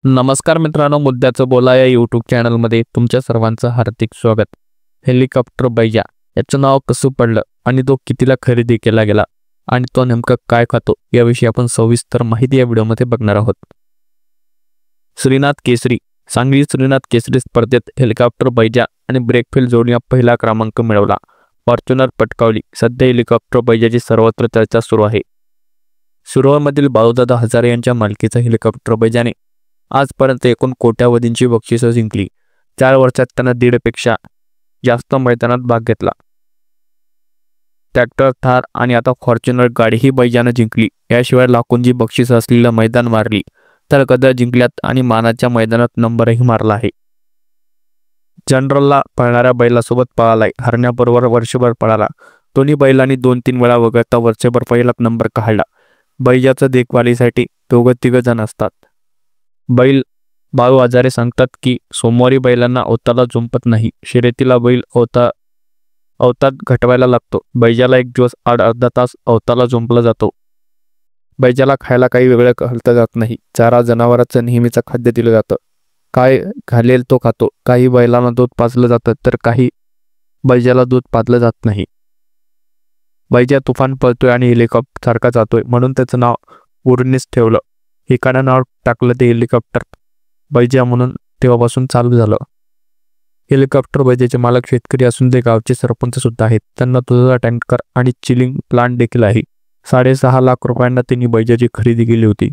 नमस्कार मित्रांनो, मुद्द्याचं बोला या यूट्यूब चॅनलमध्ये तुमच्या सर्वांचं हार्दिक स्वागत. हेलिकॉप्टर बैजा याचं नाव कसं पडलं आणि तो कितीला खरेदी केला गेला आणि तो नेमकं काय खातो याविषयी आपण सविस्तर माहिती या व्हिडिओमध्ये बघणार आहोत. श्रीनाथ केसरी सांगली श्रीनाथ केसरी स्पर्धेत हेलिकॉप्टर बैजा आणि ब्रेकफील्ड जोडीने पहिला क्रमांक मिळवला. फॉर्च्युनर पटकावली. सध्या हेलिकॉप्टर बैजाची सर्वत्र चर्चा सुरू आहे. शिरोळमधील बाळूदादा हजारे यांच्या मालकीचा हेलिकॉप्टर बैजाने आजपर्यंत एकूण कोट्यावधींची बक्षिसं जिंकली. 4 वर्षात त्यानं 1.5 पेक्षा जास्त मैदानात भाग घेतला. ट्रॅक्टर, थार आणि आता फॉर्च्युनर गाडीही बैजानं जिंकली. याशिवाय लाखोंची बक्षिसं असलेलं मैदान मारली तर गदा जिंकल्यात आणि मानाच्या मैदानात नंबरही मारला आहे. जनरलला पळणाऱ्या बैलासोबत पळालाय. हरण्याबरोबर वर्षभर पळाला. दोन्ही बैलांनी 2-3 वेळा वगळता वर्षभर पहिला नंबर काढला. बैजाचं देखभालीसाठी 2-3 जण असतात. बैल बाळू हजारे सांगतात की सोमवारी बैलांना अवताला झुंपत नाही. शर्यतीला बैल अवतात घटवायला लागतो. बैजाला एक दिवस आड अर्धा तास अवताला झुंपला जातो. बैजाला खायला काही वेगळं घालता जात नाही. चारा जनावराचं नेहमीचं खाद्य दिलं जातं. काय घालेल तो खातो. काही बैलांना दूध पाजलं जातं तर काही बैजाला दूध पाजलं जात नाही. बैजा तुफान पळतोय आणि हेलिकॉप्टर सारखा जातोय म्हणून त्याचं नाव उर्नीस ठेवलं. एकानं नाव टाकलं ते हेलिकॉप्टर बैजा म्हणून तेव्हापासून चालू झालं. हेलिकॉप्टर बैजाचे मालक शेतकरी असून ते गावचे सरपंच सुद्धा आहेत. त्यांना दुधाचा टँकर आणि चिलिंग प्लांट देखील आहे. 6.5 लाख रुपयांना त्यांनी बैजाची खरेदी केली होती.